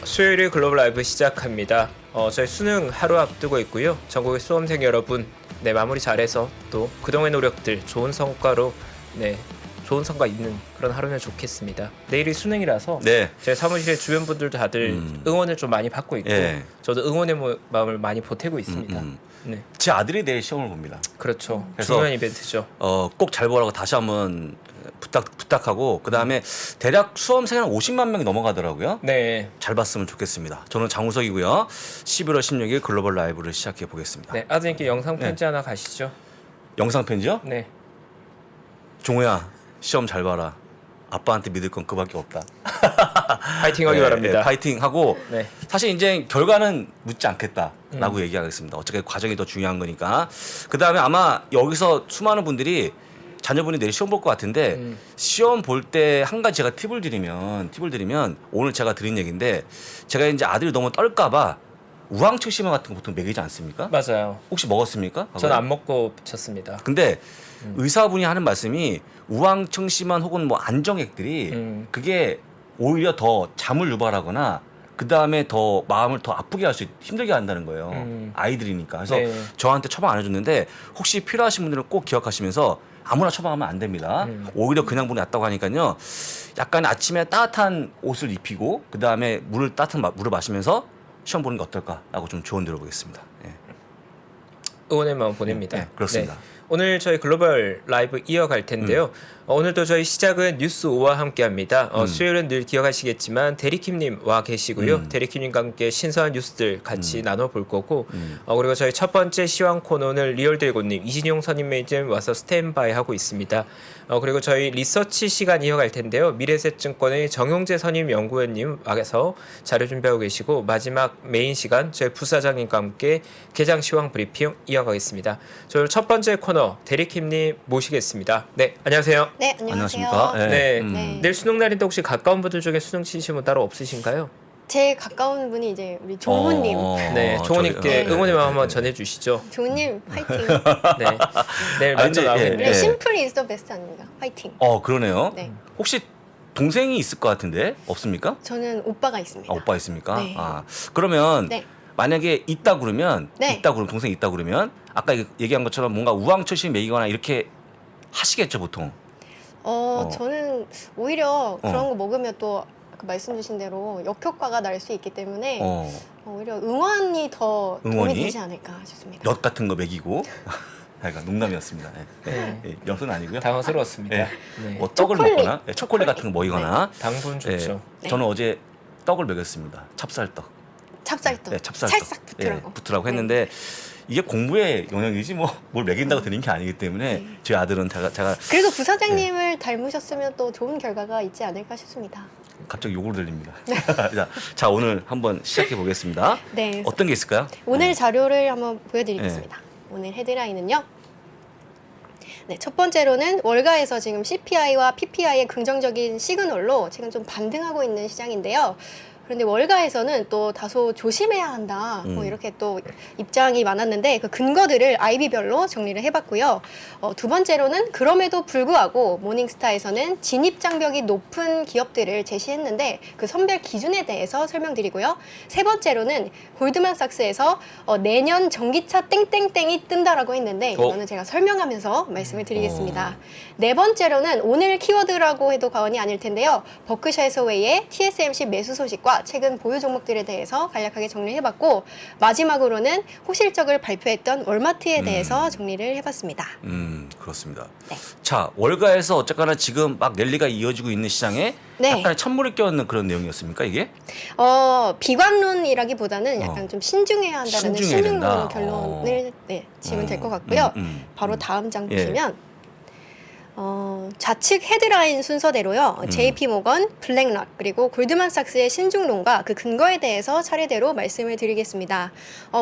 수요일에 글로벌 라이브 시작합니다. 저희 수능 하루 앞두고 있고요. 전국의 수험생 여러분, 마무리 잘해서 또 그동안의 노력들 좋은 성과로 좋은 성과 있는 그런 하루면 좋겠습니다. 내일이 수능이라서 제 사무실의 주변 분들도 다들 응원을 좀 많이 받고 있고 저도 응원의 마음을 많이 보태고 있습니다. 네. 제 아들이 내일 시험을 봅니다. 그렇죠. 그래서 중요한 이벤트죠. 꼭 잘 보라고 다시 한번 부탁하고 그다음에 대략 수험생이 한 50만 명이 넘어가더라고요. 네. 잘 봤으면 좋겠습니다. 저는 장우석이고요. 11월 16일 글로벌 라이브를 시작해 보겠습니다. 네, 아드님께 영상 편지 하나 가시죠. 영상 편지요? 네. 종호야, 시험 잘 봐라. 아빠한테 믿을 건 그밖에 없다. 파이팅하기 바랍니다. 파이팅하고 네. 사실 이제 결과는 묻지 않겠다라고 얘기하겠습니다. 어차피 과정이 더 중요한 거니까. 그다음에 아마 여기서 수많은 분들이 자녀분이 내일 시험 볼 것 같은데 시험 볼 때 한 가지 제가 팁을 드리면 오늘 제가 드린 얘기인데 제가 이제 아들이 너무 떨까봐 우황청심환 같은 거 보통 먹이지 않습니까? 맞아요. 혹시 먹었습니까? 저는 안 먹고 붙였습니다. 근데 의사분이 하는 말씀이 우황청심환 혹은 뭐 안정액들이 그게 오히려 더 잠을 유발하거나 그 다음에 더 마음을 더 아프게 할 수 힘들게 한다는 거예요. 아이들이니까. 그래서 네. 저한테 처방 안 해줬는데 혹시 필요하신 분들은 꼭 기억하시면서 아무나 처방하면 안 됩니다. 오히려 그냥 보내 낫다고 하니까요. 약간 아침에 따뜻한 옷을 입히고 그 다음에 따뜻한 물을 마시면서 시험 보는 게 어떨까라고 좀 조언 드려보겠습니다. 예. 응원의 마음 보냅니다. 네, 그렇습니다. 오늘 저희 글로벌 라이브 이어갈 텐데요. 오늘도 저희 시작은 뉴스 5와 함께합니다. 수요일은 늘 기억하시겠지만 대리킴님 와 계시고요. 대리킴님과 함께 신선한 뉴스들 같이 나눠볼 거고 그리고 저희 첫 번째 시황 코너는 리얼드래곤님, 이진용 선임 매니저님 와서 스탠바이 하고 있습니다. 그리고 저희 리서치 시간 이어갈 텐데요. 미래셋증권의 정용재 선임 연구원님 와서 자료 준비하고 계시고 마지막 메인 시간 저희 부사장님과 함께 개장 시황 브리핑 이어가겠습니다. 저희 첫 번째 코너 대리킴님 모시겠습니다. 네, 안녕하세요. 네, 안녕하세요. 안녕하십니까? 네. 네. 내일 수능 날인데 혹시 가까운 분들 중에 수능 치시는 분 따로 없으신가요? 제일 가까운 분이 이제 우리 종훈님. 네, 종훈님께 저기, 응원의 마음 한번 전해주시죠. 종훈님 파이팅. 네, 내일 아니, 먼저 근데, 나오겠네요. 예. 심플 이즈 더 베스트 아닙니까? 파이팅. 그러네요. 네. 혹시 동생이 있을 것 같은데 없습니까? 저는 오빠가 있습니다. 오빠 있습니까? 네. 그러면 네. 만약에 있다 그러면 네. 동생이 있다 그러면 아까 얘기한 것처럼 뭔가 우황철심 먹이거나 이렇게 하시겠죠 보통. 저는 오히려 그런 거 먹으면 또 아까 말씀 주신 대로 역효과가 날 수 있기 때문에 오히려 응원이 더 도움이 응원이? 되지 않을까 싶습니다. 엿 같은 거 먹이고. 약간 농담이었습니다. 엿은 아니고요. 당황스러웠습니다. 네. 네. 뭐 떡을 초콜릿. 먹거나 초콜릿 같은 거 먹이거나. 당분 좋죠. 네. 저는 어제 떡을 먹였습니다. 찹쌀떡. 찹쌀떡. 네, 찹쌀떡. 찰싹 붙으라고. 붙으라고 했는데 이게 공부의 영역이지 뭐 뭘 먹인다고 되는 게 아니기 때문에 저희 아들은 제가 그래도 부사장님을 닮으셨으면 또 좋은 결과가 있지 않을까 싶습니다. 갑자기 욕을 들립니다. 자 오늘 한번 시작해 보겠습니다. 네. 어떤 게 있을까요? 오늘 자료를 한번 보여드리겠습니다. 오늘 헤드라인은요. 네, 첫 번째로는 월가에서 지금 CPI와 PPI의 긍정적인 시그널로 지금 좀 반등하고 있는 시장인데요. 그런데 월가에서는 또 다소 조심해야 한다. 뭐 이렇게 또 입장이 많았는데 그 근거들을 IB별로 정리를 해봤고요. 두 번째로는 그럼에도 불구하고 모닝스타에서는 진입 장벽이 높은 기업들을 제시했는데 그 선별 기준에 대해서 설명드리고요. 세 번째로는 골드만삭스에서 내년 전기차 땡땡땡이 뜬다라고 했는데 이거는 제가 설명하면서 말씀을 드리겠습니다. 네 번째로는 오늘 키워드라고 해도 과언이 아닐 텐데요. 버크셔 해서웨이의 TSMC 매수 소식과 최근 보유 종목들에 대해서 간략하게 정리해봤고 마지막으로는 호실적을 발표했던 월마트에 대해서 정리를 해봤습니다. 그렇습니다. 네. 자 월가에서 어쨌거나 지금 막 랠리가 이어지고 있는 시장에 네. 약간의 찬물이 껴있는 그런 내용이었습니까 이게? 비관론이라기보다는 약간 좀 신중해야 한다는 신중해야 신중론 된다. 결론을 지면 될 것 같고요. 바로 다음 장 보시면 좌측 헤드라인 순서대로요. JP모건, 블랙락 그리고 골드만삭스의 신중론과 그 근거에 대해서 차례대로 말씀을 드리겠습니다.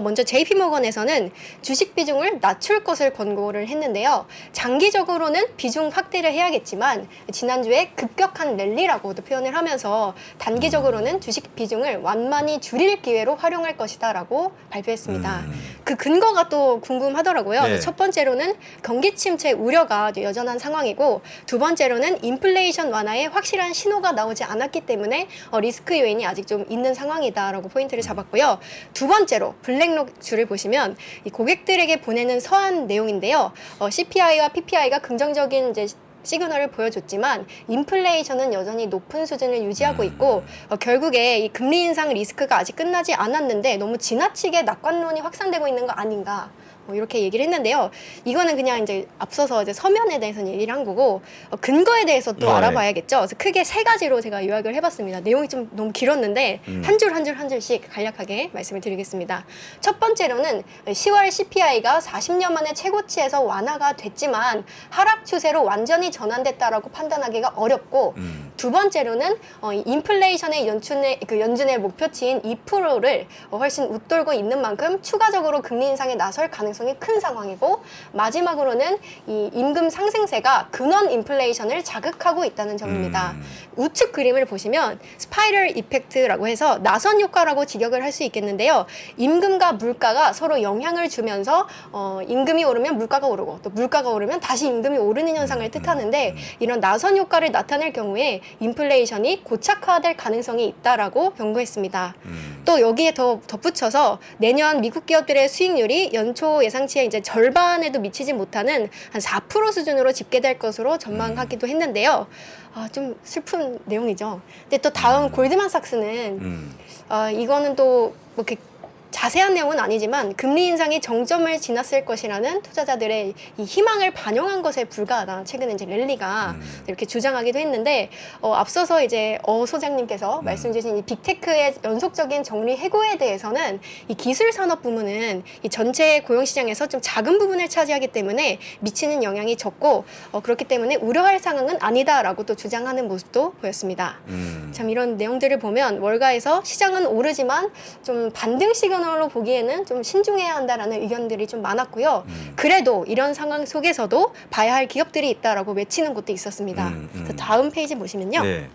먼저 JP모건에서는 주식 비중을 낮출 것을 권고를 했는데요. 장기적으로는 비중 확대를 해야겠지만 지난주에 급격한 랠리라고도 표현을 하면서 단기적으로는 주식 비중을 완만히 줄일 기회로 활용할 것이다라고 발표했습니다. 그 근거가 또 궁금하더라고요. 네. 첫 번째로는 경기 침체 우려가 여전한 상황 상황이고 두 번째로는 인플레이션 완화에 확실한 신호가 나오지 않았기 때문에 리스크 요인이 아직 좀 있는 상황이다라고 포인트를 잡았고요. 두 번째로 블랙록 줄을 보시면 이 고객들에게 보내는 서한 내용인데요. CPI와 PPI가 긍정적인 이제 시그널을 보여줬지만 인플레이션은 여전히 높은 수준을 유지하고 있고 결국에 이 금리 인상 리스크가 아직 끝나지 않았는데 너무 지나치게 낙관론이 확산되고 있는 거 아닌가 이렇게 얘기를 했는데요. 이거는 그냥 이제 앞서서 이제 서면에 대해서는 얘기를 한 거고 근거에 대해서 또 네. 알아봐야겠죠. 그래서 크게 세 가지로 제가 요약을 해봤습니다. 내용이 좀 너무 길었는데 한 줄 한 줄씩 간략하게 말씀을 드리겠습니다. 첫 번째로는 10월 CPI가 40년 만에 최고치에서 완화가 됐지만 하락 추세로 완전히 전환됐다라고 판단하기가 어렵고 두 번째로는 인플레이션의 연준의 목표치인 2%를 훨씬 웃돌고 있는 만큼 추가적으로 금리 인상에 나설 가능성이 큰 상황이고 마지막으로는 이 임금 상승세가 근원 인플레이션을 자극하고 있다는 점입니다. 우측 그림을 보시면 스파이럴 이펙트라고 해서 나선 효과라고 직역을 할 수 있겠는데요. 임금과 물가가 서로 영향을 주면서 임금이 오르면 물가가 오르고 또 물가가 오르면 다시 임금이 오르는 현상을 뜻하는데 이런 나선 효과를 나타낼 경우에 인플레이션이 고착화될 가능성이 있다라고 경고했습니다. 또 여기에 더 덧붙여서 내년 미국 기업들의 수익률이 연초 예상치의 이제 절반에도 미치지 못하는 한 4% 수준으로 집계될 것으로 전망하기도 했는데요. 좀 슬픈 내용이죠. 근데 또 다음 골드만삭스는 이거는 또 뭐 이렇게 자세한 내용은 아니지만 금리 인상이 정점을 지났을 것이라는 투자자들의 이 희망을 반영한 것에 불과하다. 최근에 이제 랠리가 이렇게 주장하기도 했는데 앞서서 이제 소장님께서 말씀 주신 이 빅테크의 연속적인 정리 해고에 대해서는 이 기술 산업 부문은 이 전체 고용 시장에서 좀 작은 부분을 차지하기 때문에 미치는 영향이 적고 그렇기 때문에 우려할 상황은 아니다라고 또 주장하는 모습도 보였습니다. 참 이런 내용들을 보면 월가에서 시장은 오르지만 좀 반등 시그널 로 보기에는 좀 신중해야 한다라는 의견들이 좀 많았고요. 그래도 이런 상황 속에서도 봐야 할 기업들이 있다라고 외치는 곳도 있었습니다. 그래서 다음 페이지 보시면요. 네.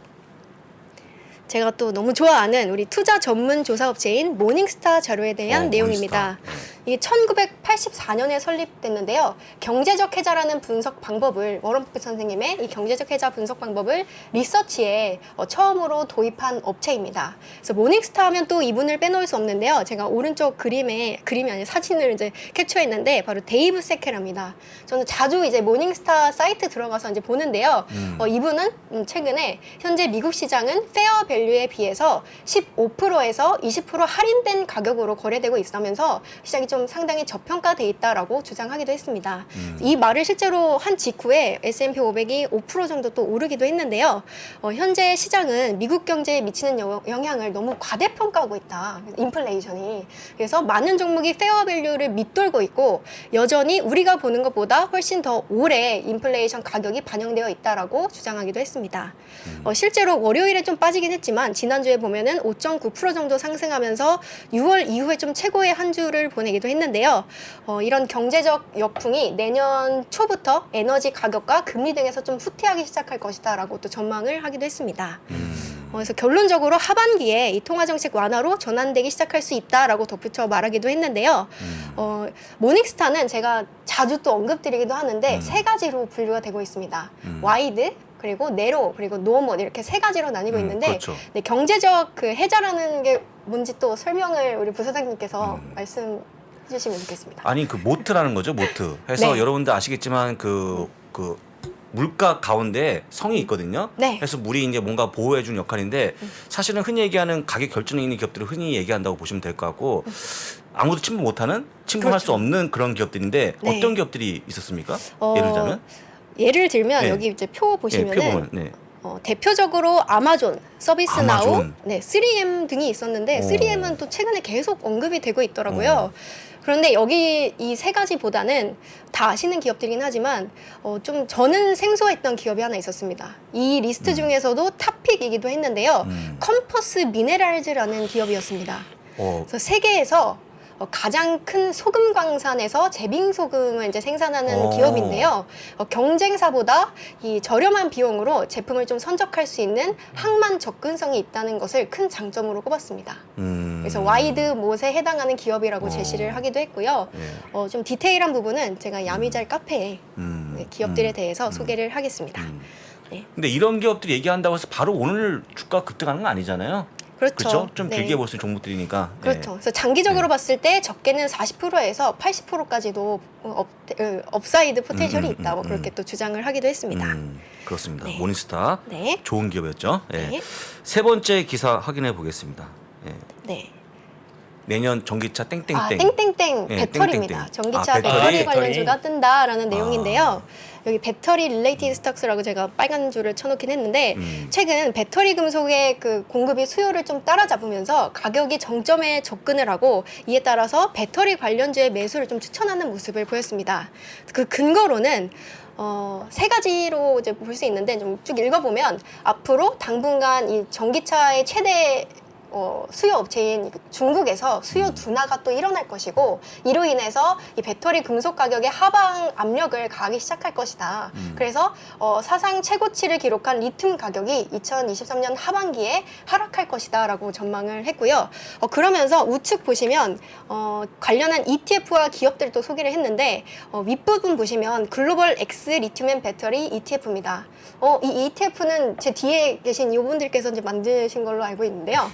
제가 또 너무 좋아하는 우리 투자 전문 조사업체인 모닝스타 자료에 대한 내용입니다. 이게 1984년에 설립됐는데요. 경제적 해자라는 분석 방법을 워런 버핏 선생님의 이 경제적 해자 분석 방법을 리서치에 처음으로 도입한 업체입니다. 그래서 모닝스타 하면 또 이분을 빼놓을 수 없는데요. 제가 오른쪽 그림이 아니라 사진을 이제 캡처했는데 바로 데이브 세켈입니다. 저는 자주 이제 모닝스타 사이트 들어가서 이제 보는데요. 이분은 최근에 현재 미국 시장은 페어 밸류에 비해서 15%에서 20% 할인된 가격으로 거래되고 있으면서 시장이 좀 상당히 저평가돼 있다라고 주장하기도 했습니다. 이 말을 실제로 한 직후에 S&P 500이 5% 정도 또 오르기도 했는데요. 현재 시장은 미국 경제에 미치는 영향을 너무 과대평가하고 있다. 인플레이션이. 그래서 많은 종목이 페어밸류를 밑돌고 있고 여전히 우리가 보는 것보다 훨씬 더 오래 인플레이션 가격이 반영되어 있다라고 주장하기도 했습니다. 실제로 월요일에 좀 빠지긴 했지만 지난주에 보면은 5.9% 정도 상승하면서 6월 이후에 좀 최고의 한 주를 보내기도 했는데요. 이런 경제적 역풍이 내년 초부터 에너지 가격과 금리 등에서 좀 후퇴하기 시작할 것이다라고 또 전망을 하기도 했습니다. 그래서 결론적으로 하반기에 이 통화정책 완화로 전환되기 시작할 수 있다라고 덧붙여 말하기도 했는데요. 모닝스타는 제가 자주 또 언급드리기도 하는데 세 가지로 분류가 되고 있습니다. 와이드, 그리고 네로, 그리고 노멀 이렇게 세 가지로 나뉘고 있는데 그렇죠. 네, 경제적 그 해자라는 게 뭔지 또 설명을 우리 부사장님께서 말씀 해주시면 좋겠습니다. 아니 그 모트라는 거죠, 모트. 해서 네. 여러분들 아시겠지만 그 물가 가운데 성이 있거든요. 네. 그래서 물이 이제 뭔가 보호해주는 역할인데 사실은 흔히 얘기하는 가격 결정력 있는 기업들을 흔히 얘기한다고 보시면 될 것 같고 아무도 침범 못하는 침범할 그렇죠. 수 없는 그런 기업들인데 네. 어떤 기업들이 있었습니까? 예를 들자면 예를 들면 네. 여기 이제 표 보시면은 표 보면 네. 대표적으로 아마존, 서비스나우, 아마존. 네, 3M 등이 있었는데 3M은 또 최근에 계속 언급이 되고 있더라고요. 그런데 여기 이 세 가지보다는 다 아시는 기업들이긴 하지만 좀 저는 생소했던 기업이 하나 있었습니다. 이 리스트 중에서도 탑픽이기도 했는데요. 컴퍼스 미네랄즈라는 기업이었습니다. 그래서 세계에서 가장 큰 소금 광산에서 제빙 소금을 이제 생산하는 기업인데요. 경쟁사보다 이 저렴한 비용으로 제품을 좀 선적할 수 있는 항만 접근성이 있다는 것을 큰 장점으로 꼽았습니다. 그래서 와이드 못에 해당하는 기업이라고 제시를 하기도 했고요. 좀 디테일한 부분은 제가 야미잘 카페에 기업들에 대해서 소개를 하겠습니다. 네. 근데 이런 기업들이 얘기한다고 해서 바로 오늘 주가 급등하는 건 아니잖아요. 그렇죠. 그렇죠? 좀 네. 길게 볼 수 있는 종목들이니까. 그렇죠. 그래서 장기적으로 봤을 때 적게는 40%에서 80%까지도 업사이드 포텐셜이 있다. 뭐 그렇게 또 주장을 하기도 했습니다. 그렇습니다. 네. 모닝스타 네. 좋은 기업이었죠. 예. 네. 세 번째 기사 확인해 보겠습니다. 예. 네. 내년 전기차 땡땡땡. 아, 땡땡땡 네, 배터리입니다. 땡땡땡. 전기차 아, 배터리, 배터리? 관련주가 뜬다라는 내용인데요. 여기 배터리 릴레이티드 스톡스라고 제가 빨간 줄을 쳐놓긴 했는데 최근 배터리 금속의 그 공급이 수요를 좀 따라잡으면서 가격이 정점에 접근을 하고 이에 따라서 배터리 관련주의 매수를 좀 추천하는 모습을 보였습니다. 그 근거로는 세 가지로 이제 볼 수 있는데 좀 쭉 읽어보면 앞으로 당분간 이 전기차의 최대 수요 업체인 중국에서 수요 둔화가 또 일어날 것이고 이로 인해서 이 배터리 금속 가격의 하방 압력을 가하기 시작할 것이다. 그래서 사상 최고치를 기록한 리튬 가격이 2023년 하반기에 하락할 것이다라고 전망을 했고요. 그러면서 우측 보시면 관련한 ETF와 기업들을 또 소개를 했는데 윗부분 보시면 글로벌 X 리튬 배터리 ETF입니다. 이 ETF는 제 뒤에 계신 이분들께서 이제 만드신 걸로 알고 있는데요.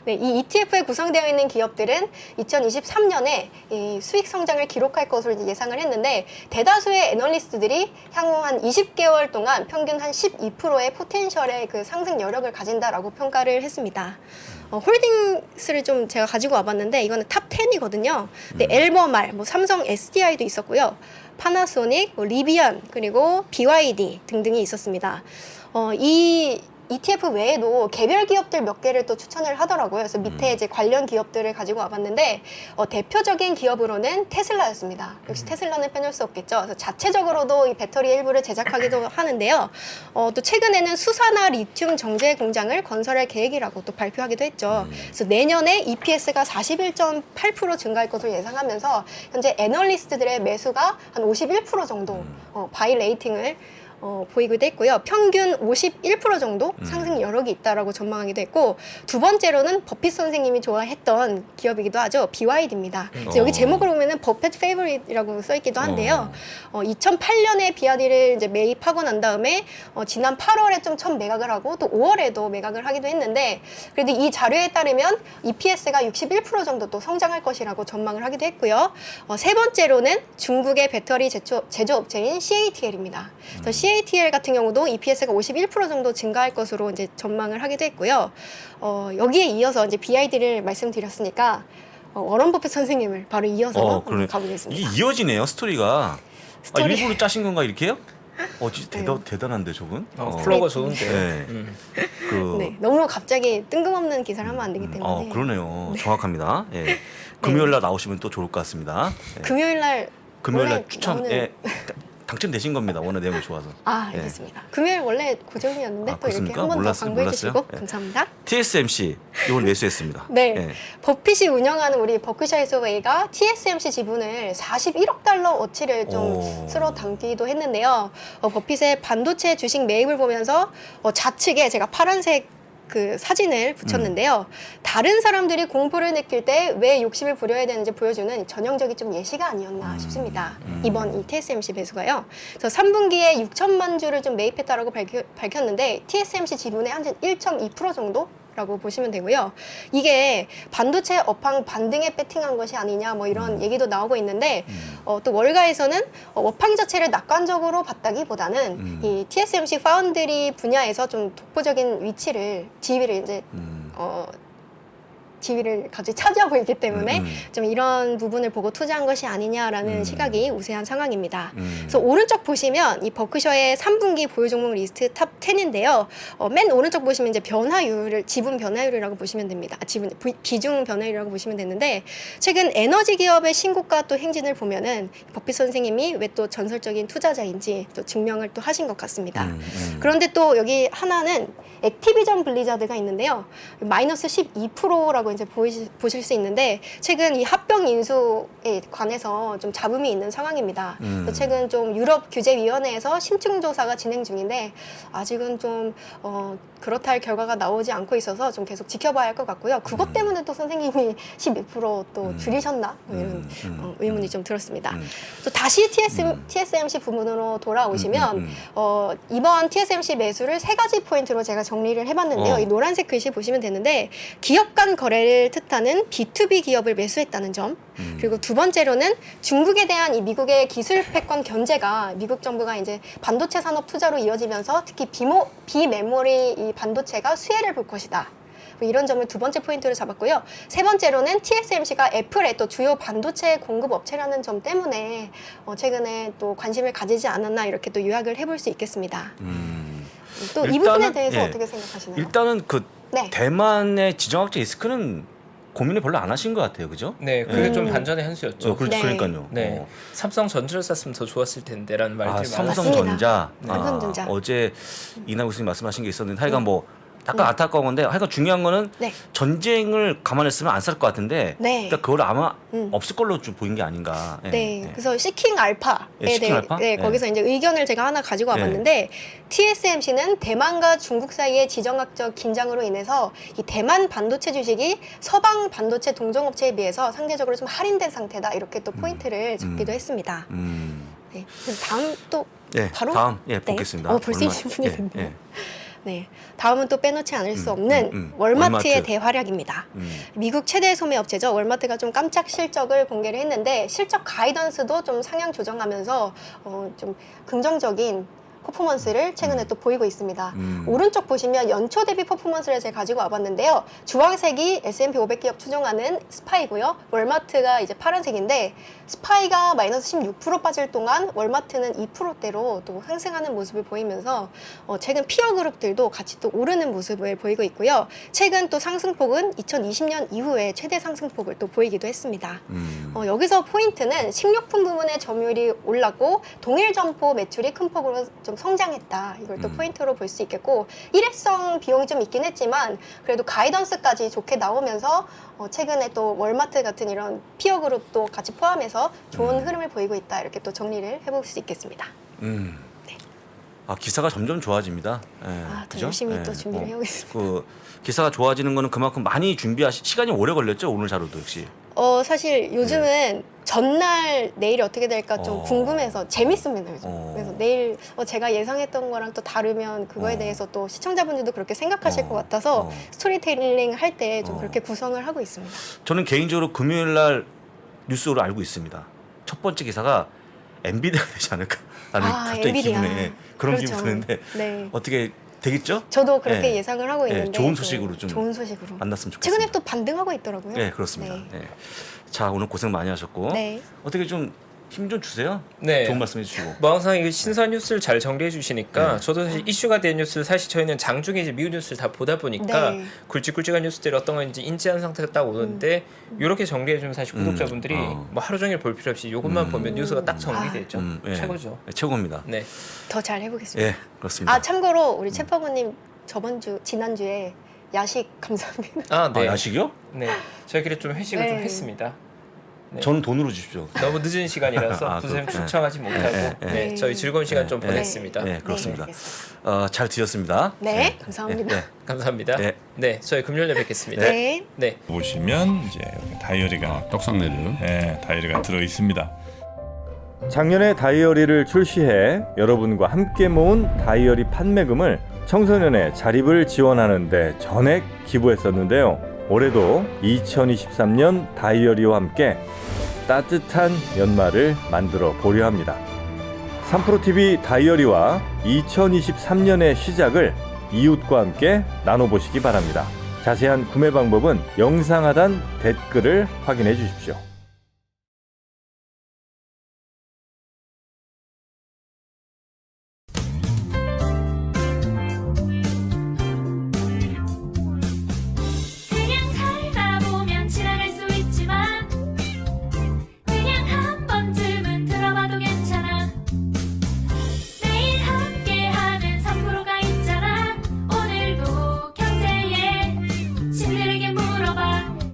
네, 이 ETF에 구성되어 있는 기업들은 2023년에 이 수익 성장을 기록할 것으로 이제 예상을 했는데 대다수의 애널리스트들이 향후 한 20개월 동안 평균 한 12%의 포텐셜의 그 상승 여력을 가진다라고 평가를 했습니다. 홀딩스를 좀 제가 가지고 와봤는데 이거는 탑 10이거든요. 네, 엘버말, 뭐 삼성 SDI도 있었고요. 파나소닉, 뭐 리비안, 그리고 BYD 등등이 있었습니다. 이 ETF 외에도 개별 기업들 몇 개를 또 추천을 하더라고요. 그래서 밑에 이제 관련 기업들을 가지고 와봤는데 대표적인 기업으로는 테슬라였습니다. 역시 테슬라는 빼놓을 수 없겠죠. 그래서 자체적으로도 이 배터리 일부를 제작하기도 하는데요. 또 최근에는 수산화 리튬 정제 공장을 건설할 계획이라고 또 발표하기도 했죠. 그래서 내년에 EPS가 41.8% 증가할 것으로 예상하면서 현재 애널리스트들의 매수가 한 51% 정도 바이 레이팅을 보이기도 했고요. 평균 51% 정도 상승 여력이 있다라고 전망하기도 했고 두 번째로는 버핏 선생님이 좋아했던 기업이기도 하죠. BYD입니다. 그래서 여기 제목을 보면은 버핏 페이버릿이라고 써 있기도 한데요. 2008년에 BYD를 이제 매입하고 난 다음에 지난 8월에 좀 처음 매각을 하고 또 5월에도 매각을 하기도 했는데 그래도 이 자료에 따르면 EPS가 61% 정도 또 성장할 것이라고 전망을 하기도 했고요. 세 번째로는 중국의 배터리 제조업체인 CATL입니다. 그래서 CATL 같은 경우도 EPS가 51% 정도 증가할 것으로 이제 전망을 하기도 했고요. 여기에 이어서 이제 BYD를 말씀드렸으니까 워런 버핏 선생님을 바로 이어서 가보겠습니다. 이게 이어지네요 스토리가. 스토리. 일부러 짜신 건가 이렇게요? 진짜 대단한데 저분. 플로가 좋은데요. 네. 네, 너무 갑자기 뜬금없는 기사를 하면 안 되기 때문에. 그러네요. 정확합니다. 예. 금요일 날 나오시면 또 좋을 것 같습니다. 예. 금요일 날 추천. 예. 당첨되신 겁니다. 워낙 내용이 좋아서. 알겠습니다. 금요일 원래 고정이었는데 또 이렇게 한 번 더 광고해 주시고 감사합니다. TSMC 이걸 매수했습니다. 네. 예. 버핏이 운영하는 우리 버크셔 해서웨이가 TSMC 지분을 41억 달러 어치를 좀 쓸어 담기도 했는데요. 버핏의 반도체 주식 매입을 보면서 좌측에 제가 파란색 그 사진을 붙였는데요. 다른 사람들이 공포를 느낄 때 왜 욕심을 부려야 되는지 보여주는 전형적인 좀 예시가 아니었나 싶습니다. 이번 이 TSMC 매수가요. 그래서 3분기에 6천만 주를 좀 매입했다라고 밝혔는데 TSMC 지분의 한 1.2% 정도? 라고 보시면 되고요. 이게 반도체 업황 반등에 배팅한 것이 아니냐 뭐 이런 얘기도 나오고 있는데 또 월가에서는 업황 자체를 낙관적으로 봤다기보다는 이 TSMC 파운드리 분야에서 좀 독보적인 지위를 이제 지위를 같이 차지하고 있기 때문에 좀 이런 부분을 보고 투자한 것이 아니냐라는 시각이 우세한 상황입니다. 그래서 오른쪽 보시면 이 버크셔의 3분기 보유 종목 리스트 탑 10인데요. 맨 오른쪽 보시면 이제 지분 변화율이라고 보시면 됩니다. 비중 변화율이라고 보시면 되는데 최근 에너지 기업의 신고가 또 행진을 보면은 버핏 선생님이 왜 또 전설적인 투자자인지 또 증명을 또 하신 것 같습니다. 그런데 또 여기 하나는 액티비전 블리자드가 있는데요. 마이너스 12%라고 이제 보실 수 있는데 최근 이 합병 인수에 관해서 좀 잡음이 있는 상황입니다. 그래서 최근 좀 유럽 규제위원회에서 심층 조사가 진행 중인데 아직은 좀 그렇다 할 결과가 나오지 않고 있어서 좀 계속 지켜봐야 할 것 같고요. 그것 때문에 또 선생님이 12%또 줄이셨나 뭐 이런 의문이 좀 들었습니다. 또 다시 TSMC 부문으로 돌아오시면 이번 TSMC 매수를 3가지 포인트로 제가 정리를 해봤는데요. 이 노란색 글씨 보시면 되는데 기업 간 거래를 뜻하는 B2B 기업을 매수했다는 점, 그리고 두 번째로는 중국에 대한 이 미국의 기술 패권 견제가 미국 정부가 이제 반도체 산업 투자로 이어지면서 특히 비메모리 이 반도체가 수혜를 볼 것이다. 뭐 이런 점을 두 번째 포인트로 잡았고요. 세 번째로는 TSMC가 애플의 또 주요 반도체 공급 업체라는 점 때문에 최근에 또 관심을 가지지 않았나 이렇게 또 요약을 해볼 수 있겠습니다. 또 이 부분에 대해서 예, 어떻게 생각하시나요? 일단은 그 네. 대만의 지정학적 리스크는 고민을 별로 안 하신 것 같아요, 그죠? 네, 그게 좀 반전의 한 수였죠. 네. 그러니까요. 네, 삼성 전자를 샀으면 더 좋았을 텐데라는 말들이 삼성전자. 삼성전자. 어제 이낙 교수님 말씀하신 게 있었는데 하여간 뭐 약간 안타까운 건데 하여간 중요한 거는 네. 전쟁을 감안했으면 안 살 것 같은데 네. 일단 그걸 아마 없을 걸로 좀 보인 게 아닌가. 네, 그래서 시킹 알파에 시킹 알파? 네, 거기서 이제 의견을 제가 하나 가지고 와봤는데 TSMC는 대만과 중국 사이의 지정학적 긴장으로 인해서 이 대만 반도체 주식이 서방 반도체 동종업체에 비해서 상대적으로 좀 할인된 상태다 이렇게 또 포인트를 잡기도 했습니다. 네, 그래서 다음 또 바로 다음 보겠습니다. 벌써 20분이 됐네요. 예. 네, 다음은 또 빼놓지 않을 수 없는 월마트의 월마트. 대활약입니다. 미국 최대 소매업체죠. 월마트가 좀 깜짝 실적을 공개를 했는데 실적 가이던스도 좀 상향 조정하면서 좀 긍정적인 퍼포먼스를 최근에 또 보이고 있습니다. 오른쪽 보시면 연초 대비 퍼포먼스를 제가 가지고 와봤는데요. 주황색이 S&P 500기업 추종하는 스파이고요. 월마트가 이제 파란색인데 스파이가 마이너스 16% 빠질 동안 월마트는 2%대로 또 상승하는 모습을 보이면서 최근 피어 그룹들도 같이 또 오르는 모습을 보이고 있고요. 최근 또 상승폭은 2020년 이후에 최대 상승폭을 또 보이기도 했습니다. 여기서 포인트는 식료품 부문의 점유율이 올랐고 동일 점포 매출이 큰 폭으로 좀 성장했다. 이걸 또 포인트로 볼 수 있겠고 일회성 비용이 좀 있긴 했지만 그래도 가이던스까지 좋게 나오면서 최근에 또 월마트 같은 이런 피어 그룹도 같이 포함해서 좋은 흐름을 보이고 있다. 이렇게 또 정리를 해볼 수 있겠습니다. 기사가 점점 좋아집니다. 더 그죠? 열심히 또 준비를 해오겠습니다. 그 기사가 좋아지는 거는 그만큼 많이 시간이 오래 걸렸죠. 오늘 자료도 역시. 사실 요즘은 전날 내일이 어떻게 될까 좀 궁금해서 재밌습니다. 요즘. 그래서 내일 제가 예상했던 거랑 또 다르면 그거에 대해서 또 시청자분들도 그렇게 생각하실 것 같아서 스토리텔링 할 때 좀 그렇게 구성을 하고 있습니다. 저는 개인적으로 금요일 날 뉴스로 알고 있습니다. 첫 번째 기사가 엔비디아가 되지 않을까라는 갑자기 엔비디아. 기분에 그런 그렇죠. 기분이 드는데 네. 어떻게 되겠죠? 저도 그렇게 네. 예상을 하고 있는데 좋은 소식으로 좀 좋은 소식으로 만났으면 좋겠습니다. 최근에 또 반등하고 있더라고요. 네, 그렇습니다. 네. 네. 자, 오늘 고생 많이 하셨고 네. 어떻게 좀 힘 좀 주세요. 네. 좋은 말씀해 주시고. 뭐 항상 이 신선 뉴스를 잘 정리해 주시니까 저도 사실 이슈가 된 뉴스를 사실 저희는 장중에 이제 미국 뉴스를 다 보다 보니까 네. 굵직굵직한 뉴스들이 어떤 건지 인지한 상태가 딱 오는데 이렇게 정리해 주면 사실 구독자분들이 뭐 하루 종일 볼 필요 없이 이것만 보면 뉴스가 딱 정리되죠. 최고죠. 네, 최고입니다. 네. 더 잘 해보겠습니다. 예, 그렇습니다. 참고로 우리 채퍼버님 지난주에 야식 감사합니다. 네. 야식이요? 네. 저희끼리 좀 회식을 좀 네. 했습니다. 네. 저는 돈으로 주십시오. 너무 늦은 시간이라서 부쌤 초청하지 못하고 네, 저희 즐거운 시간 좀 보냈습니다. 네, 그렇습니다. 네, 알겠습니다. 잘 드셨습니다. 네, 감사합니다. 감사합니다. 네. 네, 저희 금요일에 뵙겠습니다. 네. 네. 보시면 이제 여기 다이어리가 떡상내드. 네, 다이어리가 들어 있습니다. 작년에 다이어리를 출시해 여러분과 함께 모은 다이어리 판매금을 청소년의 자립을 지원하는 데 전액 기부했었는데요. 올해도 2023년 다이어리와 함께 따뜻한 연말을 만들어 보려 합니다. 3프로TV 다이어리와 2023년의 시작을 이웃과 함께 나눠보시기 바랍니다. 자세한 구매 방법은 영상 하단 댓글을 확인해 주십시오.